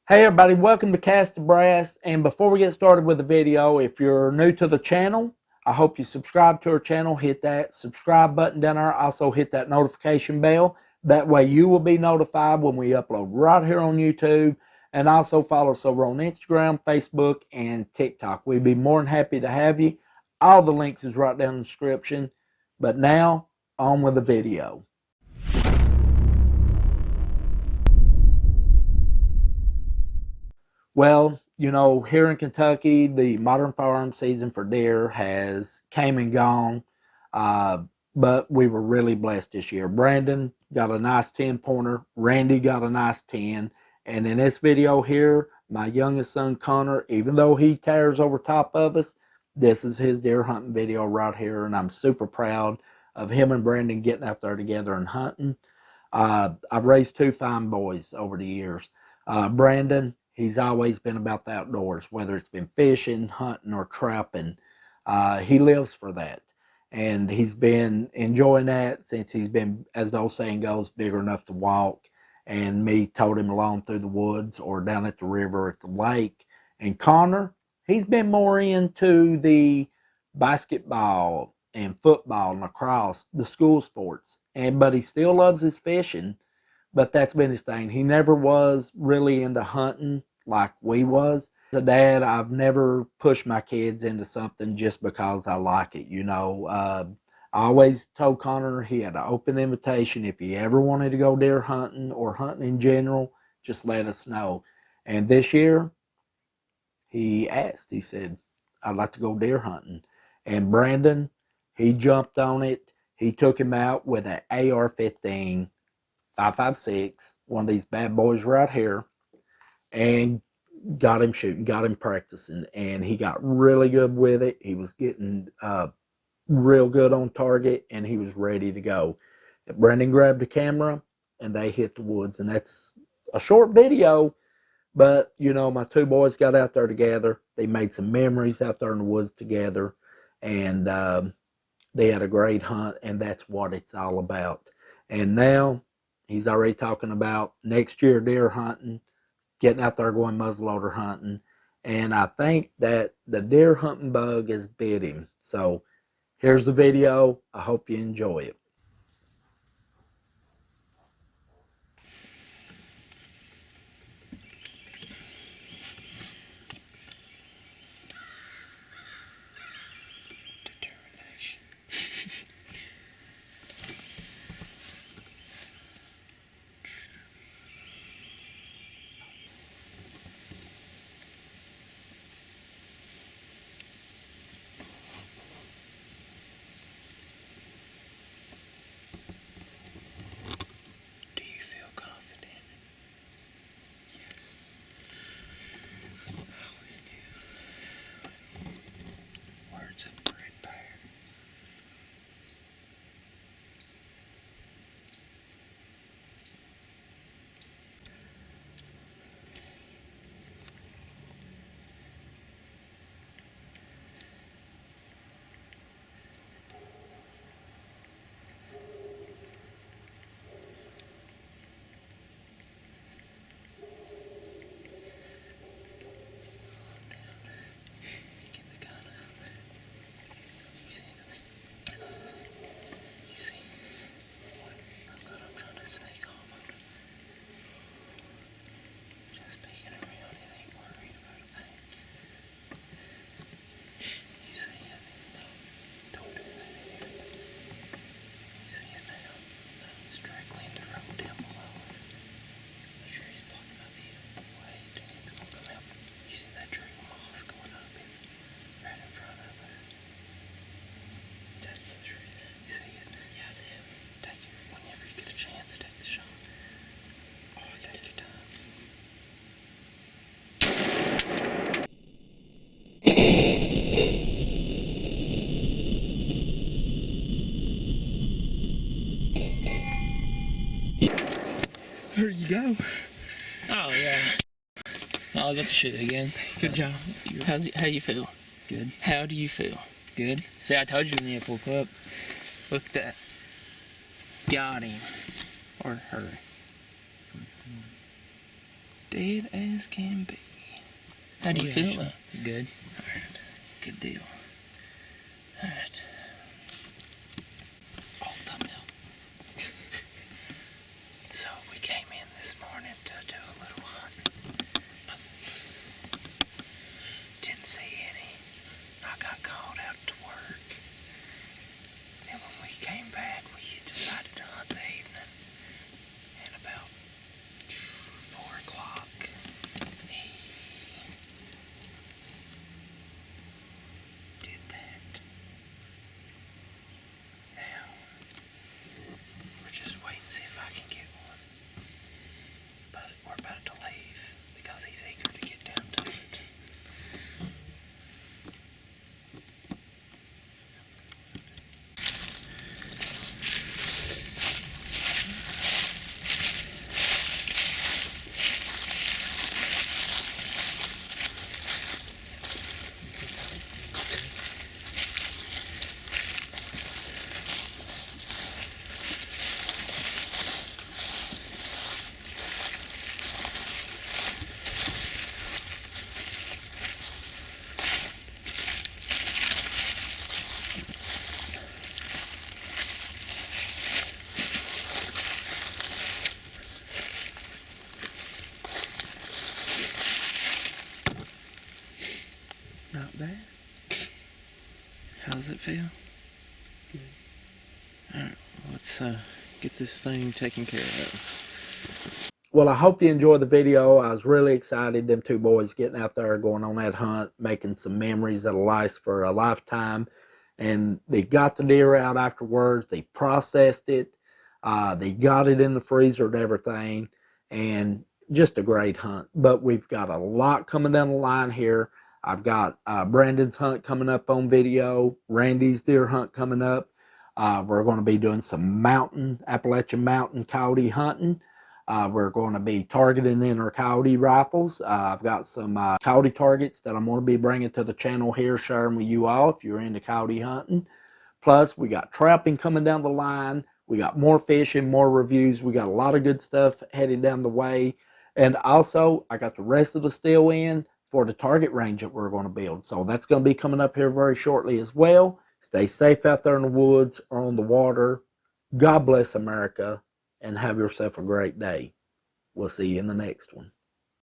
Hey everybody, welcome to Cast to Brass. And before we get started with the video, if you're new to the channel, I hope you subscribe to our channel. Hit that subscribe button down there. Also hit that notification bell. That way you will be notified when we upload right here on YouTube. And also follow us over on Instagram, Facebook, and TikTok. We'd be more than happy to have you. All the links is right down in the description. But now, on with the video. Well, here in Kentucky, the modern firearm season for deer has came and gone, uh, but we were really blessed this year. Brandon got a nice 10-pointer. Randy got a nice 10. And in this video here, my youngest son, Connor, even though he towers over top of us, this is his deer hunting video right here, and I'm super proud of him and Brandon getting out there together and hunting. I've raised two fine boys over the years. Brandon, he's always been about the outdoors, whether it's been fishing, hunting, or trapping. He lives for that. And he's been enjoying that since he's been, as the old saying goes, bigger enough to walk. And me told him along through the woods or down at the river or at the lake. And Connor, he's been more into the basketball and football and lacrosse, the school sports. But he still loves his fishing, but that's been his thing. He never was really into hunting like we was. As a dad, I've never pushed my kids into something just because I like it. I always told Connor he had an open invitation. If he ever wanted to go deer hunting or hunting in general, just let us know. And this year, he asked. He said, I'd like to go deer hunting. And Brandon, he jumped on it. He took him out with an AR15 5.56, one of these bad boys right here, and got him shooting, got him practicing, and he got really good with it. He was getting real good on target, and he was ready to go. Brandon grabbed the camera, and they hit the woods, and that's a short video, but my two boys got out there together. They made some memories out there in the woods together, and they had a great hunt, and that's what it's all about. And now he's already talking about next year deer hunting, getting out there going muzzleloader hunting. And I think that the deer hunting bug has bit him. So here's the video. I hope you enjoy it. Determination. Do you feel confident? Yes. I always do. Words of threadbare. Get the gun out. You see them? You see? What? I'm good. I'm trying to stay calm. Just peeking around. It ain't worried about a thing. You see it? No. Don't do that. You see it now? No, it's directly in the road down below us. The tree's blocking my view. Wait, it's gonna come out. You see that tree with moss going up in right in front of us? That's the tree. You see it? Yeah, I see it. Take it whenever you get a chance. Take the shot. Oh, take your time. There you go. Oh yeah. Oh, I got to shoot again. Good job. How you feel? Good. How do you feel? Good. See, I told you we need a full clip. Look at that. Got him. Or her. dead as can be. How do you feel though? Good. Alright, good deal. Alright. Oh, thumbnail. So we came in this morning to do a little hunt. Didn't see any. I got called out to work. Then when we came back, we decided to hunt the evening. And about 4 o'clock, he did that. Now, we're just waiting to see if I can get one. But we're about to leave because he's eager to get down to it. Not bad. How does it feel? Good. Alright, let's get this thing taken care of. Well, I hope you enjoyed the video. I was really excited. Them two boys getting out there, going on that hunt, making some memories that'll last for a lifetime. And they got the deer out afterwards. They processed it. They got it in the freezer and everything. And just a great hunt. But we've got a lot coming down the line here. I've got Brandon's hunt coming up on video. Randy's deer hunt coming up. We're going to be doing some Appalachian mountain coyote hunting. We're going to be targeting in our coyote rifles. I've got some coyote targets that I'm going to be bringing to the channel here, sharing with you all if you're into coyote hunting. Plus, we got trapping coming down the line. We got more fishing, more reviews. We got a lot of good stuff headed down the way. And also, I got the rest of the steel in for the target range that we're going to build. So that's going to be coming up here very shortly as well. Stay safe out there in the woods or on the water. God bless America, and have yourself a great day. We'll see you in the next one.